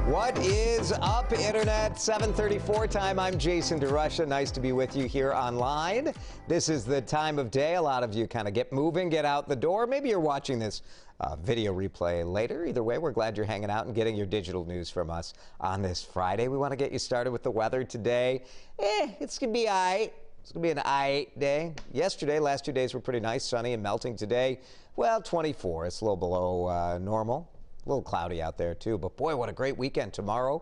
What is up, Internet? 7:34 time. I'm Jason DeRusha. Nice to be with you here online. This is the time of day. A lot of you kind of get moving, get out the door. Maybe you're watching this video replay later. Either way, we're glad you're hanging out and getting your digital news from us on this Friday. We want to get you started with the weather today. It's going to be all right. It's going to be an all right day. Yesterday, last 2 days were pretty nice, sunny and melting. Today, well, 24. It's a little below normal. A little cloudy out there, too. But, boy, what a great weekend tomorrow.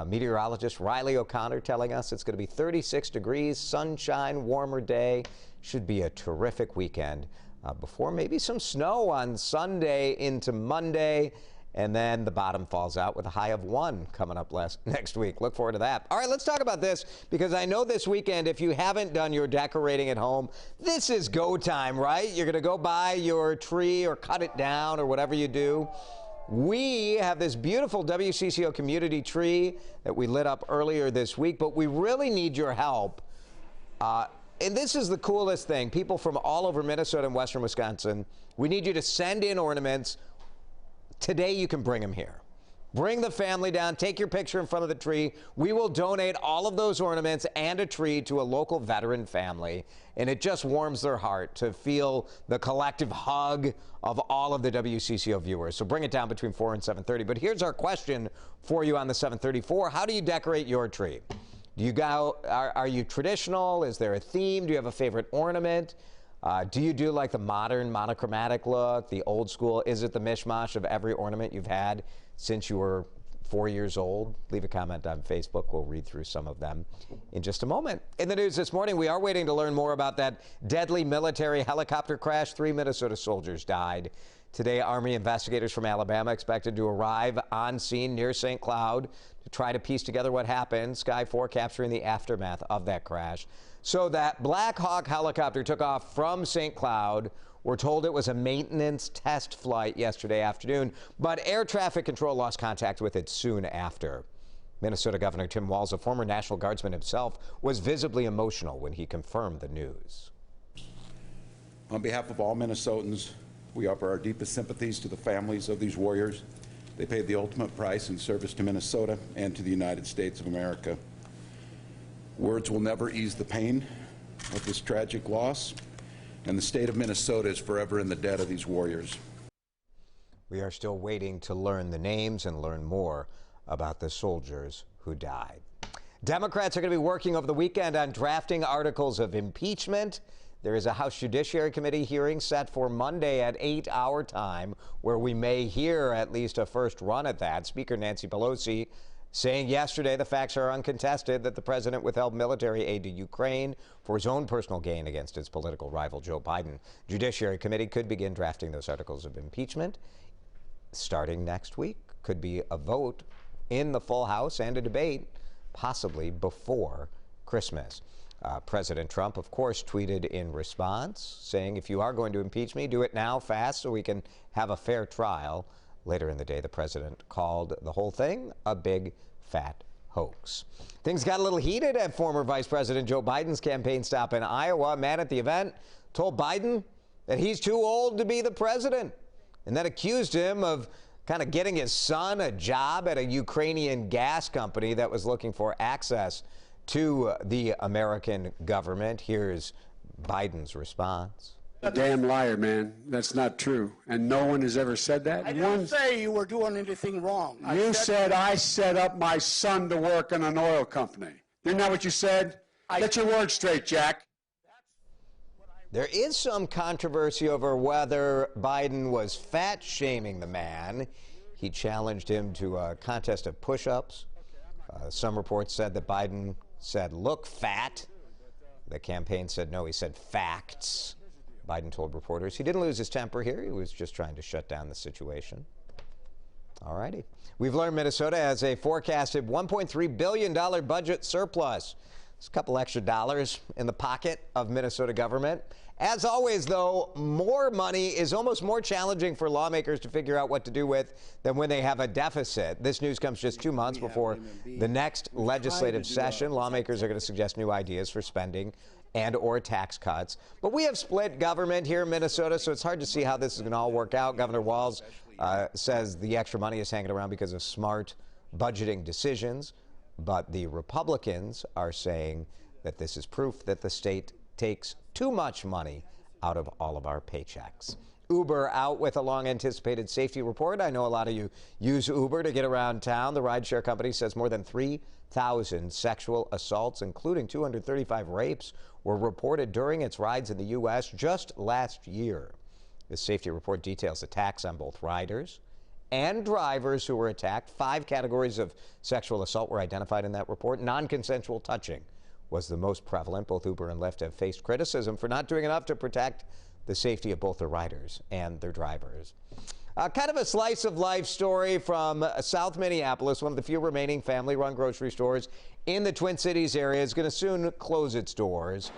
Meteorologist Riley O'Connor telling us it's going to be 36 degrees, sunshine, warmer day. Should be a terrific weekend before maybe some snow on Sunday into Monday. And then the bottom falls out with a high of 1 coming up next week. Look forward to that. All right, let's talk about this, because I know this weekend, if you haven't done your decorating at home, this is go time, right? You're going to go buy your tree or cut it down or whatever you do. We have this beautiful WCCO community tree that we lit up earlier this week, but we really need your help. And this is the coolest thing. People from all over Minnesota and western Wisconsin, we need you to send in ornaments. Today you can bring them here. Bring the family down, take your picture in front of the tree. We will donate all of those ornaments and a tree to a local veteran family. And it just warms their heart to feel the collective hug of all of the WCCO viewers. So bring it down between 4 and 7:30. But here's our question for you on the 734. How do you decorate your tree? Do you go, are you traditional? Is there a theme? Do you have a favorite ornament? Do you do like the modern monochromatic look, the old school? Is it the mishmash of every ornament you've had since you were 4 years old? Leave a comment on Facebook. We'll read through some of them in just a moment. In the news this morning, we are waiting to learn more about that deadly military helicopter crash. 3 Minnesota soldiers died. Today, Army investigators from Alabama expected to arrive on scene near St. Cloud to try to piece together what happened. Sky 4 capturing the aftermath of that crash. So that Black Hawk helicopter took off from St. Cloud. We're told it was a maintenance test flight yesterday afternoon, but air traffic control lost contact with it soon after. Minnesota Governor Tim Walz, a former National Guardsman himself, was visibly emotional when he confirmed the news. On behalf of all Minnesotans, we offer our deepest sympathies to the families of these warriors. They paid the ultimate price in service to Minnesota and to the United States of America. Words will never ease the pain of this tragic loss, and the state of Minnesota is forever in the debt of these warriors. We are still waiting to learn the names and learn more about the soldiers who died. Democrats are going to be working over the weekend on drafting articles of impeachment. There is a House Judiciary Committee hearing set for Monday at 8 our time, where we may hear at least a first run at that. Speaker Nancy Pelosi saying yesterday the facts are uncontested that the president withheld military aid to Ukraine for his own personal gain against his political rival Joe Biden. Judiciary Committee could begin drafting those articles of impeachment starting next week. Could be a vote in the full House and a debate possibly before Christmas. President Trump, of course, tweeted in response saying, if you are going to impeach me, do it now fast so we can have a fair trial. Later in the day, the president called the whole thing a big, fat hoax. Things got a little heated at former Vice President Joe Biden's campaign stop in Iowa. A man at the event told Biden that he's too old to be the president, and then accused him of kind of getting his son a job at a Ukrainian gas company that was looking for access to the American government. Here's Biden's response. A damn liar, man. That's not true. And no one has ever said that. I didn't say you were doing anything wrong. You said I set up my son to work in an oil company. Isn't that what you said? Get your words straight, Jack. There is some controversy over whether Biden was fat-shaming the man. He challenged him to a contest of push-ups. Some reports said that Biden said, look fat. The campaign said, no, he said facts. Biden told reporters he didn't lose his temper here. He was just trying to shut down the situation. All righty. We've learned Minnesota has a forecasted $1.3 billion budget surplus. It's a couple extra dollars in the pocket of Minnesota government. As always, though, more money is almost more challenging for lawmakers to figure out what to do with than when they have a deficit. This news comes just 2 months before the next legislative session. Lawmakers are going to suggest new ideas for spending and or tax cuts. But we have split government here in Minnesota, so it's hard to see how this is going to all work out. Governor Walz says the extra money is hanging around because of smart budgeting decisions, but the Republicans are saying that this is proof that the state takes too much money out of all of our paychecks. Uber out with a long-anticipated safety report. I know a lot of you use Uber to get around town. The rideshare company says more than 3,000 sexual assaults, including 235 rapes, were reported during its rides in the U.S. just last year. The safety report details attacks on both riders and drivers who were attacked. 5 categories of sexual assault were identified in that report. Non-consensual touching was the most prevalent. Both Uber and Lyft have faced criticism for not doing enough to protect the safety of both the riders and their drivers. Kind of a slice of life story from South Minneapolis, one of the few remaining family-run grocery stores in the Twin Cities area, is going to soon close its doors.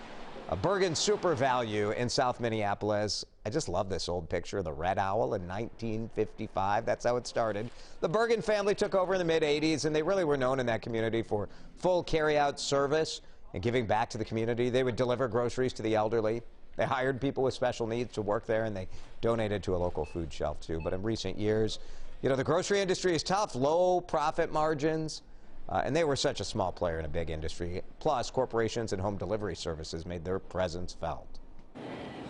Bergen SuperValue in South Minneapolis. I just love this old picture of the red owl in 1955. That's how it started. The Bergen family took over in the mid-'80s, and they really were known in that community for full carry-out service and giving back to the community. They would deliver groceries to the elderly. They hired people with special needs to work there, and they donated to a local food shelf, too. But in recent years, you know, the grocery industry is tough, low profit margins, and they were such a small player in a big industry. Plus, corporations and home delivery services made their presence felt.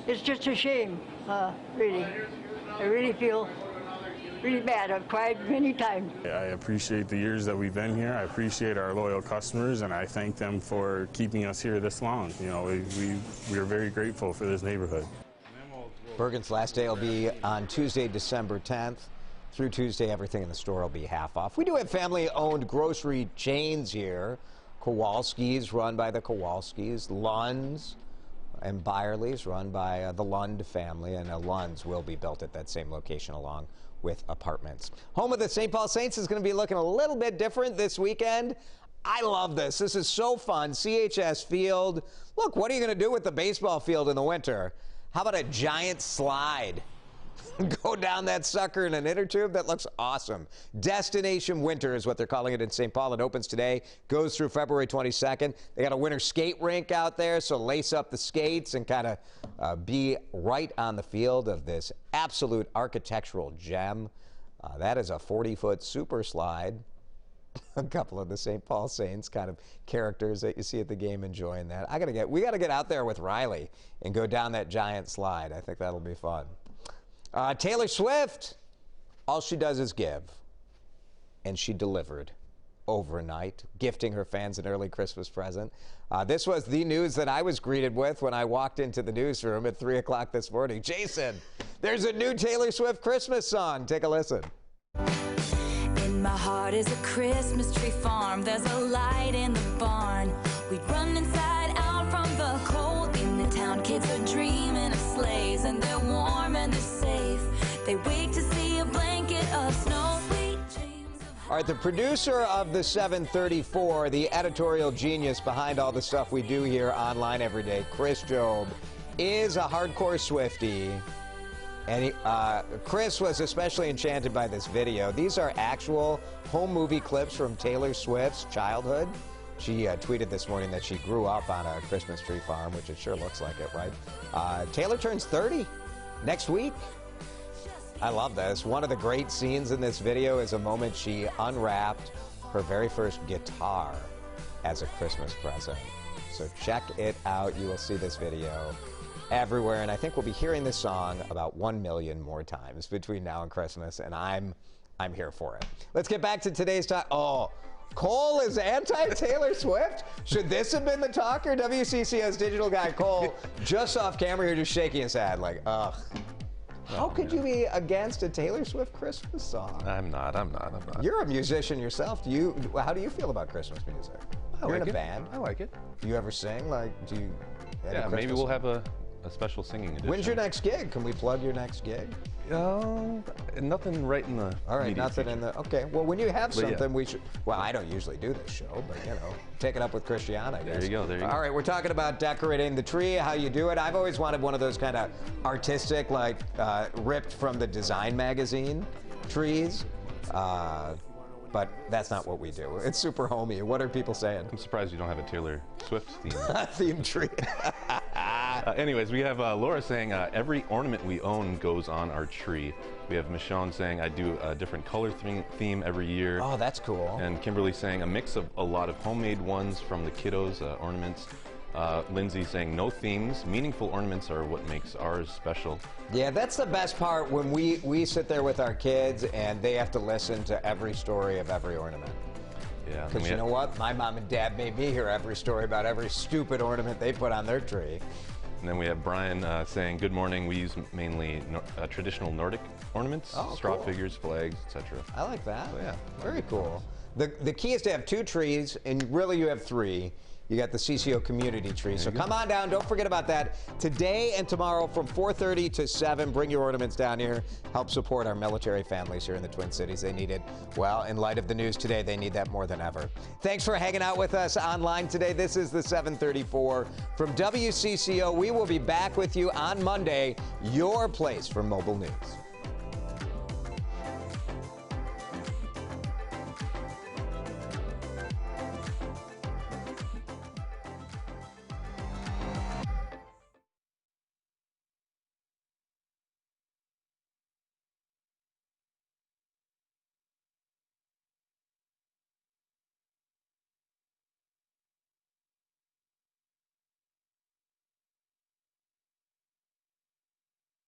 It's just a shame, really. I really feel really bad. I've cried many times. I appreciate the years that we've been here. I appreciate our loyal customers, and I thank them for keeping us here this long. You know, we are very grateful for this neighborhood. Bergen's last day will be on Tuesday, December 10th. Through Tuesday, everything in the store will be half off. We do have family-owned grocery chains here. Kowalski's, run by the Kowalskis. Lund's and Byerly's, run by the Lund family. And Lund's will be built at that same location along with apartments. Home of the St. Paul Saints is going to be looking a little bit different this weekend. I love this. This is so fun. CHS Field. Look, what are you going to do with the baseball field in the winter? How about a giant slide? Go down that sucker in an inner tube. That looks awesome. Destination Winter is what they're calling it in St. Paul. It opens today, goes through February 22nd. They got a winter skate rink out there, so lace up the skates and kind of be right on the field of this absolute architectural gem. That is a 40-foot super slide. A couple of the St. Paul Saints kind of characters that you see at the game enjoying that. We got to get out there with Riley and go down that giant slide. I think that'll be fun. Taylor Swift, all she does is give, and she delivered overnight, gifting her fans an early Christmas present. This was the news that I was greeted with when I walked into the newsroom at 3 o'clock this morning. Jason, there's a new Taylor Swift Christmas song. Take a listen. In my heart is a Christmas tree farm. There's a light in the barn. We run inside out from the cold. In the town, kids are dreaming of sleighs, and they're warm and they're safe. They wake to see a blanket of snow. Sweet dreams of... All right, the producer of the 734, the editorial genius behind all the stuff we do here online every day, Chris Job, is a hardcore Swiftie. And Chris was especially enchanted by this video. These are actual home movie clips from Taylor Swift's childhood. She tweeted this morning that she grew up on a Christmas tree farm, which it sure looks like it, right? Taylor turns 30 next week. I love this. One of the great scenes in this video is a moment she unwrapped her very first guitar as a Christmas present. So check it out. You will see this video everywhere, and I think we'll be hearing this song about 1 million more times between now and Christmas, and I'm here for it. Let's get back to today's talk. Oh, Cole is anti-Taylor Swift? Should this have been the talker? WCCO's digital guy Cole, just off camera here, just shaking his head like, ugh. How could you be against a Taylor Swift Christmas song? I'm not. You're a musician yourself. How do you feel about Christmas music? You're in a band. I like it. Do you ever sing? Do you? Yeah, maybe we'll have a special singing edition. When's your next gig? Can we plug your next gig? Nothing right in the All right, nothing future. in the, okay. Well, when you have something, yeah. we should, well, I don't usually do this show, but, you know, take it up with Christiane, I guess. There you go. All right, we're talking about decorating the tree, how you do it. I've always wanted one of those kind of artistic, like, ripped from the design magazine trees. But that's not what we do. It's super homey. What are people saying? I'm surprised you don't have a Taylor Swift theme. Theme tree. Anyways, we have Laura saying every ornament we own goes on our tree. We have Michonne saying I do a different color theme every year. Oh, that's cool. And Kimberly saying a mix of a lot of homemade ones from the kiddos, ornaments. Lindsay saying no themes, meaningful ornaments are what makes ours special. Yeah, that's the best part when we sit there with our kids and they have to listen to every story of every ornament. Yeah. Because you know what? My mom and dad made me hear every story about every stupid ornament they put on their tree. And then we have Brian saying, good morning, we use mainly traditional Nordic ornaments, straw figures, flags, etc. I like that. So, yeah. Very cool. The key is to have 2 trees, and really you have 3. You got the CCO community tree. So come on down. Don't forget about that. Today and tomorrow from 4:30 to 7, bring your ornaments down here. Help support our military families here in the Twin Cities. They need it. Well, in light of the news today, they need that more than ever. Thanks for hanging out with us online today. This is the 734 from WCCO. We will be back with you on Monday, your place for mobile news.